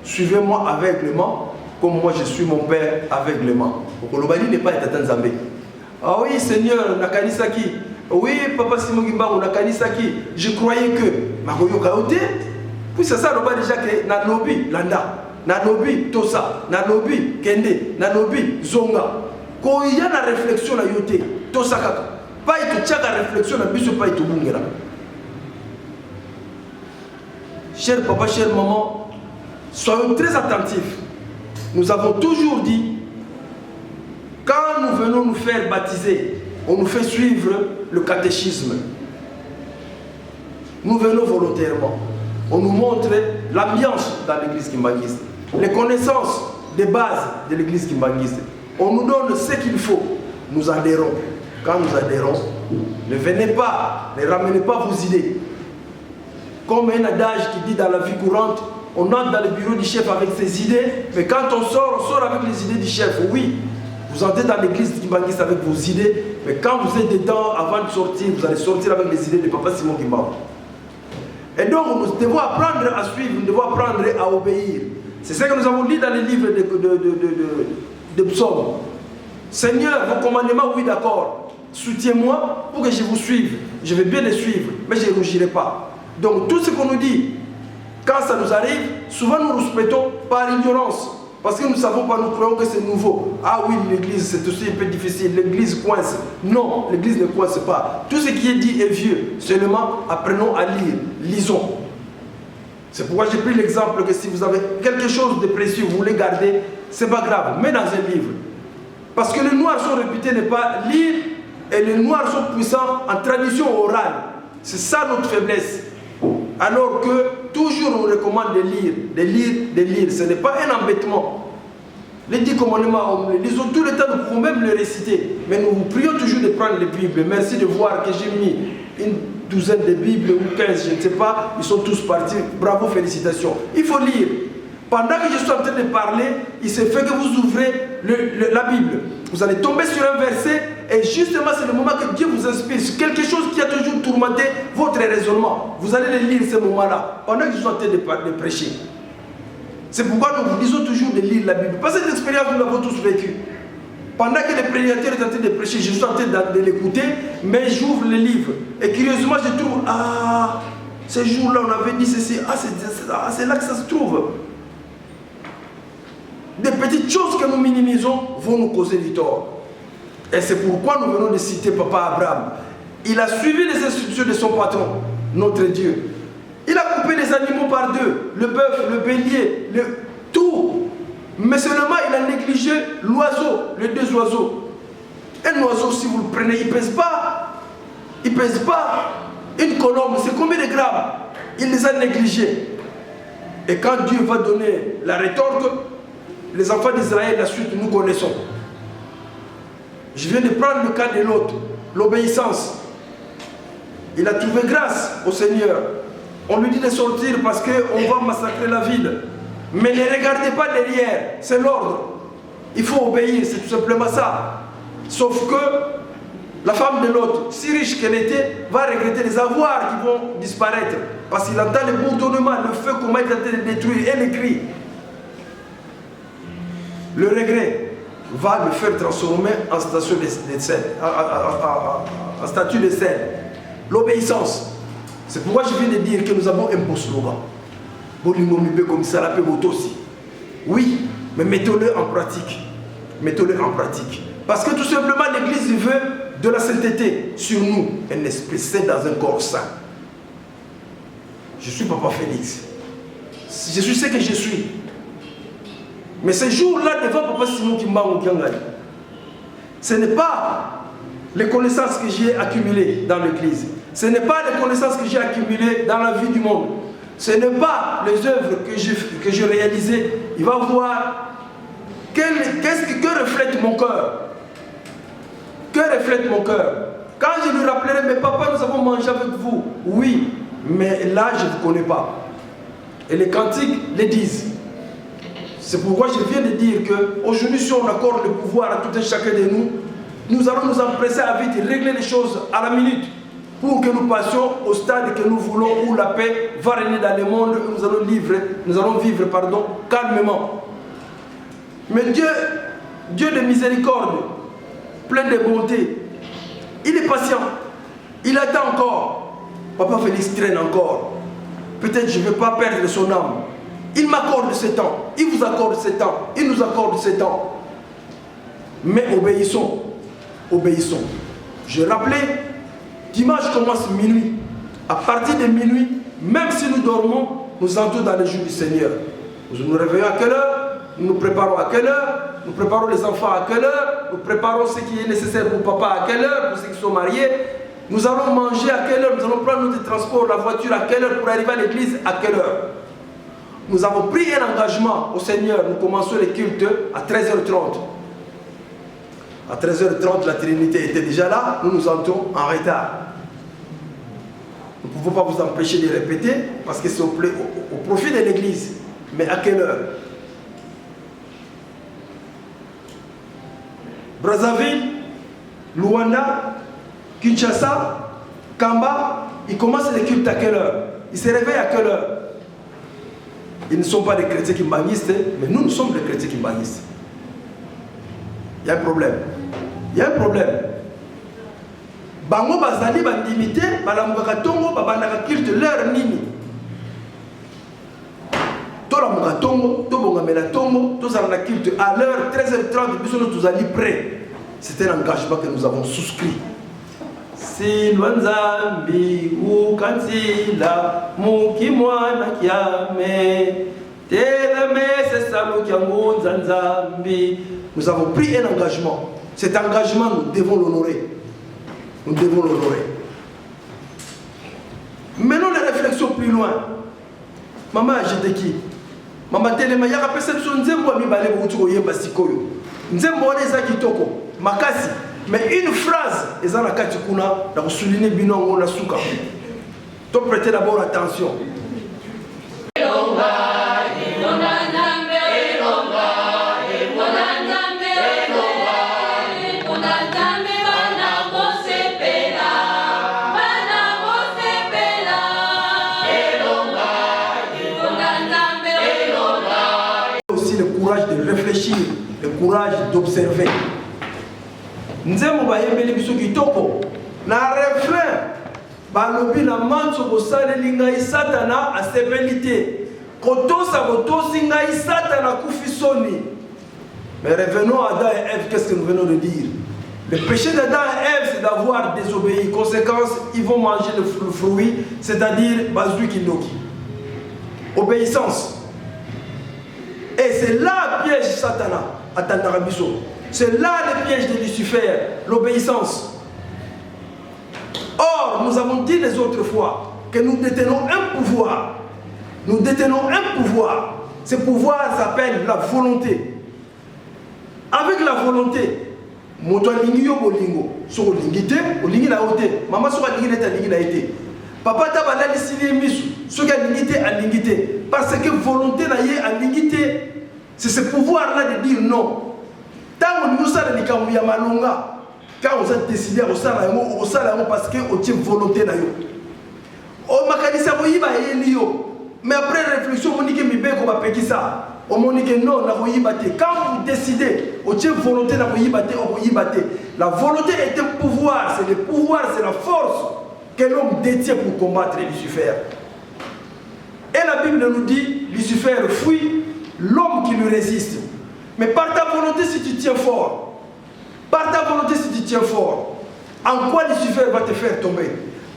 Suivez-moi aveuglément comme moi je suis mon père aveuglément. Okolobali n'est pas tata nzambe. Ah oui Seigneur nakanisaki. Oui papa Simon Kimbangu nakanisaki. Je croyais que makoyo kaote. Puis c'est ça l'oba déjà que na lobi landa. Na lobi tosa, na lobi kende, na lobi zonga. Quand il y a la réflexion na yote, tosa kaka. Pas y tu la réflexion na biso pas y tu bungera. Cher papa, chère maman, soyons très attentifs. Nous avons toujours dit, quand nous venons nous faire baptiser, on nous fait suivre le catéchisme. Nous venons volontairement. On nous montre l'ambiance dans l'église kimbanguiste, les connaissances de base de l'église kimbanguiste. On nous donne ce qu'il faut. Nous adhérons. Quand nous adhérons, ne venez pas, ne ramenez pas vos idées. Comme un adage qui dit dans la vie courante, on entre dans le bureau du chef avec ses idées, mais quand on sort avec les idées du chef. Oui, vous entrez dans l'église kimbanguiste avec vos idées, Mais quand vous êtes dedans, avant de sortir, vous allez sortir avec les idées de Papa Simon Kimbangu. Et donc, nous devons apprendre à suivre, nous devons apprendre à obéir. C'est ce que nous avons lu dans les livres de psaumes. Seigneur, vos commandements, oui, d'accord. Soutiens-moi pour que je vous suive. Je vais bien les suivre, mais je ne rougirai pas. Donc, tout ce qu'on nous dit, quand ça nous arrive, souvent nous respectons par ignorance. Parce que nous ne savons pas, nous croyons que c'est nouveau. Ah oui, l'église, c'est aussi un peu difficile. L'église coince. Non, l'église ne coince pas. Tout ce qui est dit est vieux. Seulement, apprenons à lire. Lisons. C'est pourquoi j'ai pris l'exemple que si vous avez quelque chose de précieux, vous voulez garder, c'est pas grave. Mais dans un livre. Parce que les Noirs sont réputés ne pas lire et les Noirs sont puissants en tradition orale. C'est ça notre faiblesse. Alors que toujours on recommande de lire, de lire, de lire. Ce n'est pas un embêtement. Les 10 commandements, on les lit tout le temps, nous pouvons même les réciter. Mais nous vous prions toujours de prendre les Bibles. Merci de voir que j'ai mis une douzaine de Bibles ou 15, je ne sais pas. Ils sont tous partis. Bravo, félicitations. Il faut lire. Pendant que je suis en train de parler, il se fait que vous ouvrez la Bible. Vous allez tomber sur un verset et justement c'est le moment que Dieu vous inspire sur quelque chose qui a toujours tourmenté votre raisonnement. Vous allez le lire ce moment-là pendant que je suis en train de prêcher. C'est pourquoi nous vous disons toujours de lire la Bible. Parce que cette expérience, nous l'avons tous vécue. Pendant que le prédicateur est en train de prêcher, je suis en train de l'écouter, mais j'ouvre le livre. Et curieusement, je trouve, ah, ce jour-là, on avait dit ceci, c'est là que ça se trouve. Des petites choses que nous minimisons vont nous causer du tort. Et c'est pourquoi nous venons de citer Papa Abraham. Il a suivi les instructions de son patron, notre Dieu. Il a coupé les animaux par deux, le bœuf, le bélier, tout. Mais seulement il a négligé l'oiseau, les 2 oiseaux. Un oiseau, si vous le prenez, il ne pèse pas. Il ne pèse pas. Une colombe, c'est combien de grammes? Il les a négligés. Et quand Dieu va donner la rétorque, les enfants d'Israël, la suite, nous connaissons. Je viens de prendre le cas de l'autre, l'obéissance. Il a trouvé grâce au Seigneur. On lui dit de sortir parce qu'on va massacrer la ville. Mais ne regardez pas derrière, c'est l'ordre. Il faut obéir, c'est tout simplement ça. Sauf que la femme de l'autre, si riche qu'elle était, va regretter les avoirs qui vont disparaître. Parce qu'il entend le bourdonnement, le feu, comment il est en train de détruire, et les cris. Le regret va le faire transformer en statue de sel. En statue de sel. L'obéissance. C'est pourquoi je viens de dire que nous avons un beau slogan. Oui, mais mettons-le en pratique. Mettons-le en pratique. Parce que tout simplement, l'Église veut de la sainteté sur nous. Un esprit saint dans un corps saint. Je suis Papa Félix. Je suis ce que je suis. Mais ce jour-là, devant Papa Simon Kimbangu Kiangani, ce n'est pas les connaissances que j'ai accumulées dans l'Église. Ce n'est pas les connaissances que j'ai accumulées dans la vie du monde. Ce n'est pas les œuvres que j'ai réalisées. Il va voir que reflète mon cœur. Que reflète mon cœur. Quand je lui rappellerai, mais papa, nous avons mangé avec vous. Oui, mais là, je ne vous connais pas. Et les cantiques le disent. C'est pourquoi je viens de dire qu'aujourd'hui, si on accorde le pouvoir à tout un chacun de nous, nous allons nous empresser à vite régler les choses à la minute pour que nous passions au stade que nous voulons où la paix va régner dans le monde et nous allons vivre calmement. Mais Dieu de miséricorde, plein de bonté, il est patient, il attend encore. Papa Félix traîne encore. Peut-être je ne vais pas perdre son âme. Il m'accorde ce temps, il vous accorde ce temps, il nous accorde ce temps. Mais obéissons, obéissons. Je rappelais, dimanche commence minuit. À partir de minuit, même si nous dormons, nous entrons dans le jour du Seigneur. Nous nous réveillons à quelle heure? Nous nous préparons à quelle heure? Nous préparons les enfants à quelle heure? Nous préparons ce qui est nécessaire pour papa à quelle heure? Pour ceux qui sont mariés. Nous allons manger à quelle heure? Nous allons prendre notre transport, la voiture à quelle heure pour arriver à l'église à quelle heure? Nous avons pris un engagement au Seigneur. Nous commençons les cultes à 13h30. À 13h30, la Trinité était déjà là. Nous nous entrons en retard. Nous ne pouvons pas vous empêcher de répéter parce que c'est au profit de l'église. Mais à quelle heure? Brazzaville, Luanda, Kinshasa, Kamba, ils commencent les cultes à quelle heure? Ils se réveillent à quelle heure? Ils ne sont pas des chrétiens kimbangistes, mais nous sommes des chrétiens kimbangistes. Il y a un problème. Il y a un problème. Bango bazali bandimité, balamukaka tongo, babandaka culte leur nini. Tola mukatongo, tobongamela tongo, tozala na culte à l'heure 13h30, biso nous allons prêts. C'est un engagement que nous avons souscrit. Si Nzambi ukansila mukimwana kiame teleme sesalo kiango Nzambi. Nous avons pris un engagement. Cet engagement, nous devons l'honorer. Nous devons l'honorer. Menons les réflexions plus loin. Maman, j'étais qui? Maman, telema yaka perception nzembo mi balé beaucoup yemba sikoyo. Nzembo wana eza kitoko, makasi. Mais une phrase, eza na kati kuna na souligner binongo na suka. To prêter d'abord attention. De réfléchir, le courage d'observer. Nzembo bayembeli biso kitoko na refrain balobi na manso bosaleli ngai satana asepelite kotosa botosi ngai satana kufisoni. Mais revenons à Adam et Ève, qu'est-ce que nous venons de dire? Le péché d'Adam et Ève, c'est d'avoir désobéi. Conséquence, ils vont manger le fruit, c'est-à-dire bazui kindoki. Obéissance. Et c'est là le piège Satana, c'est là le piège de Lucifer, l'obéissance. Or, nous avons dit les autres fois que nous détenons un pouvoir. Nous détenons un pouvoir. Ce pouvoir s'appelle la volonté. Avec la volonté, moto lingi yo bolingo, so lingite, olingi na ote, maman so lingi na lingi na été. Papa tabala lisili misu, so ga lingite a lingite. Parce que volonté na ye a lingite, c'est ce pouvoir-là de dire non. Tant que nous sommes dans le malonga, quand vous êtes décidé à ça parce que vous avez volonté na yo. O makanisa boyiba elio. Mais après réflexion, on dit que mi beko ba pekisa. On dit que non, na boyiba te. Quand vous décidez, vous avez volonté na boyiba te, o boyiba te. La volonté est un pouvoir, c'est le pouvoir, c'est la force que l'homme détient pour combattre Lucifer. Et la Bible nous dit, Lucifer fuit l'homme qui lui résiste. Mais par ta volonté, si tu tiens fort, par ta volonté, si tu tiens fort, en quoi Lucifer va te faire tomber?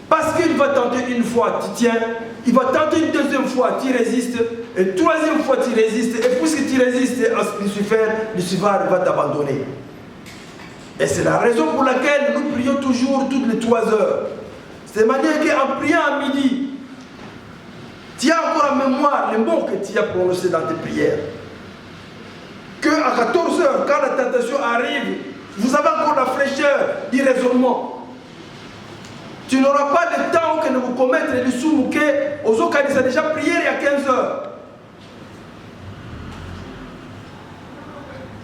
Parce qu'il va tenter une fois, tu tiens, il va tenter une deuxième fois, tu résistes, et une troisième fois, tu résistes, et puisque tu résistes à Lucifer va t'abandonner. Et c'est la raison pour laquelle nous prions toujours toutes les 3 heures. C'est de manière qu'en priant à midi, tu as encore en mémoire les mots que tu as prononcés dans tes prières. Que à 14 heures, quand la tentation arrive, vous avez encore la fraîcheur du raisonnement. Tu n'auras pas le temps que de vous commettre les soumouké aux autres qui ont déjà prié il y a 15 heures.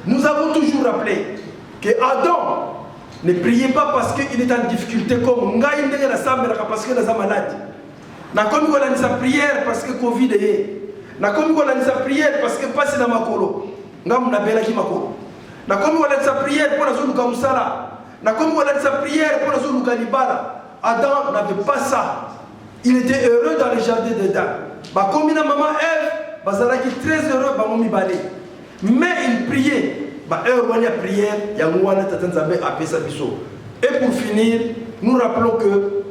Nous avons toujours rappelé que Adam ne priait pas parce qu'il est en difficulté comme Ngaï parce qu'il est malade. Na komi ko lanisa prière parce que Covid est. Na komi ko lanisa prière parce que passe na makolo. Ngam na bela ki makolo. Na komi ko lanisa prière pour azulu kamusala. Na komi ko lanisa prière pour azulu kanibala. Adam n'avait pas ça. Il était heureux dans le jardin d'Éden. Ba komi na maman Ève, bazala ki très heureux ba momi balé. Mais il priait. Ba heure wani prière, ya ngwana tatanzabe apesa biso. Et pour finir, nous rappelons que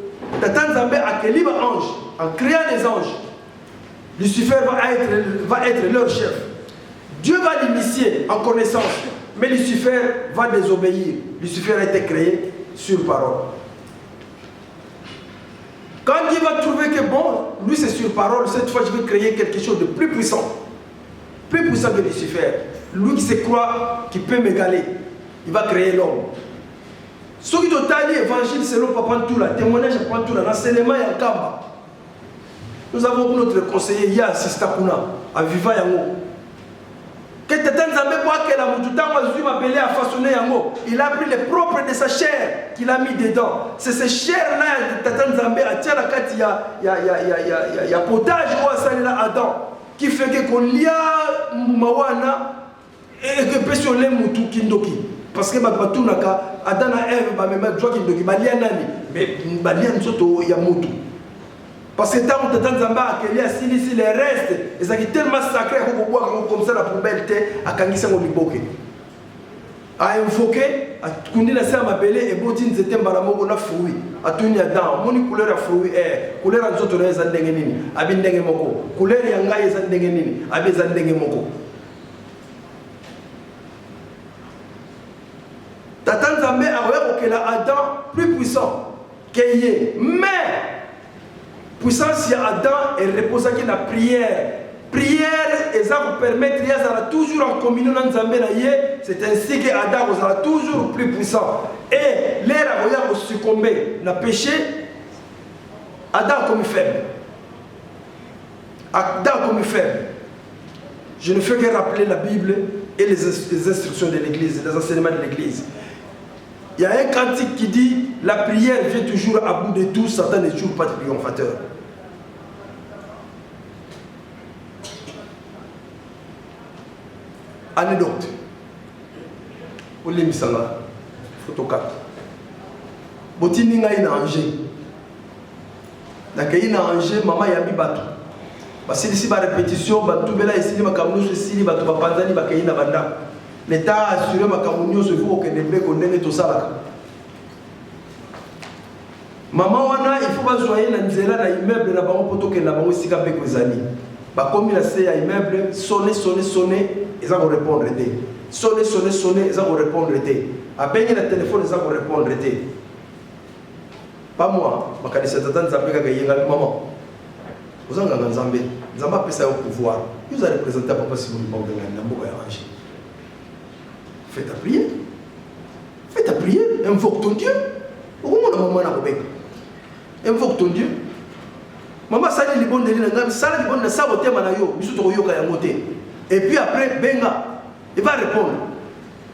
Tatan Zambé a créé les anges. En créant les anges, Lucifer va être leur chef. Dieu va l'initier en connaissance, mais Lucifer va désobéir. Lucifer a été créé sur parole. Quand il va trouver que bon, lui c'est sur parole, cette fois je vais créer quelque chose de plus puissant que Lucifer. Lui qui se croit qu'il peut m'égaler, il va créer l'homme. Ce qui est l'évangile selon Papa Ntoula, témoignage à Papa Ntoula, l'enseignement et à Kamba. Nous avons notre conseiller, il y a Sista Kuna, à Viva Yango. Que Tatan Nzambe kwa que la mututango azui m'appeler à façonner yango. Il a pris les propres de sa chair qu'il a mis dedans. C'est ces chairs là Tata Nzambe a tia la kati ya potage ou asali là Adam qui fait que qu'on lia mawana et que peut sur les mutu kindoki. Parce que batunaka Adam et Ève ba même joie kindoki balia nani mais balia nsoto ya mutu. Parce que tant que Tata Nzambe a kelli asili si les restes et ça qui est tellement sacré qu'on boit comme ça la poubelle a kangisa ngo liboke. A invoqué a kundi na sa mabele et boti nzete mbala moko na fruit a tuni Adam moni couleur ya fruit couleur nzoto na za ndenge nini abi ndenge moko couleur ya ngai za ndenge nini abi za ndenge moko. Tata Nzambe a oya ko la Adam plus puissant que yé mais puissance à Adam et repose qui la prière. Prière et ça vous permettre d'être toujours en communion dans Nzambe na yé. C'est ainsi que Adam sera toujours plus puissant. Et l'air a succombé na péché. Adam comme faible. Adam comme faible. Je ne fais que rappeler la Bible et les instructions de l'Église, les enseignements de l'Église. Il y a un cantique qui dit la prière vient toujours à bout de tout, Satan n'est toujours pas triomphateur. Anecdote. Ole misanga. Photo 4. Botini nga ina Angers. Naka ina Angers mama ya bibatu. Basili si ba répétition ba tubela esili makamuno esili ba to ba panzani ba kayina banda. L'État a assuré ma communion se faut que les mecs condamnent tout ça. Maman wana il faut pas soigner la nzela na immeuble na bango poto que na bango sika pe kozali. Ba komi la se ya immeuble sonner ils vont répondre té. Sonner ils vont répondre té. A bengi la téléphone ils vont répondre té. Pas moi, ma kanisa tata Nzambe ka yenga maman. Vous en nganga Nzambe. Nzambe pesa au pouvoir. Vous allez représenter papa si vous ne pas nganga mboka ya Angers. Fais ta prière. Fais ta prière. Invoque ton Dieu. Invoque ton Dieu. Maman sali li bonde lina ngam sali li bonde sa bote manayo biso to yoka ya moté. Et puis après benga il va répondre.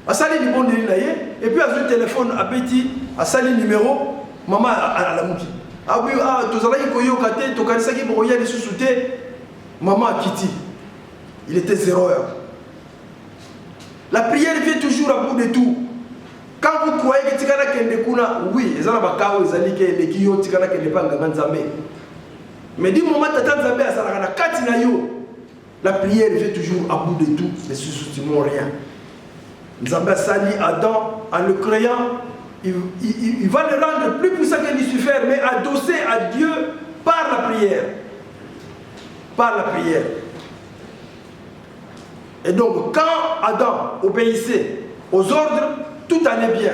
Asali li bonde lina ye et puis a téléphone a petit a sali numéro maman à la muki. Ah oui ah tozala ko yoka te to kanisa ki boya li susute maman a kiti. Il était 0 heure. La prière vient toujours à bout de tout. Quand vous croyez que Tikana Kende Kuna, oui, ils ont bakao, ils ont dit que les Kiyo Tikana Kende pas Nzambe. Mais du moment que Tata Nzambe a Sarana Katina yo, la prière vient toujours à bout de tout, mais sous-estimons rien. Nzambe sali Adam en le créant, il va le rendre plus puissant que Lucifer, mais adossé à Dieu par la prière. Par la prière. Et donc, quand Adam obéissait aux ordres, tout allait bien.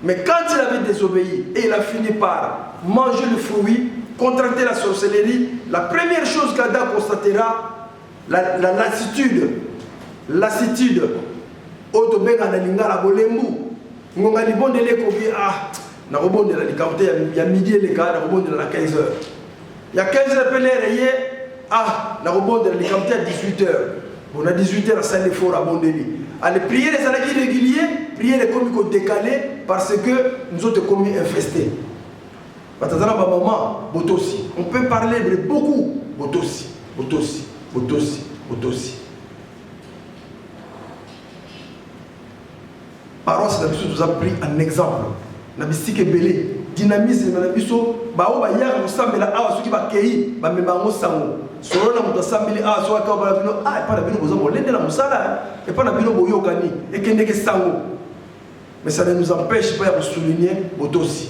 Mais quand il avait désobéi et il a fini par manger le fruit, contracter la sorcellerie, la première chose qu'Adam constatera, la lassitude. Lassitude. Otobenga na lingala bolembu. Ngonga libondele kobi na robondela likamte ya midi le ka na robondela na 15h. Il y a 15h pelere na robondela likamte à 18h. On a 18h à salle fort à Bondeli. Allez prier les années réguliers, prier les commis décalés parce que nous autres commis infestés. Maman, Botosi. On peut parler de beaucoup. Botosi, Botosi, Botosi, Botosi. Parole, c'est la nous a pris un exemple. La mystique est belée. Dynamisme, la biso, bao ba ya ko sambela awa soki ba kei ba membango sango. Solo na muta sambeli awa so ka ba bino pa na bino bozo molende na musala et pas na bino boyokani et kende ke sango. Mais ça ne nous empêche pas de souligner Botosi.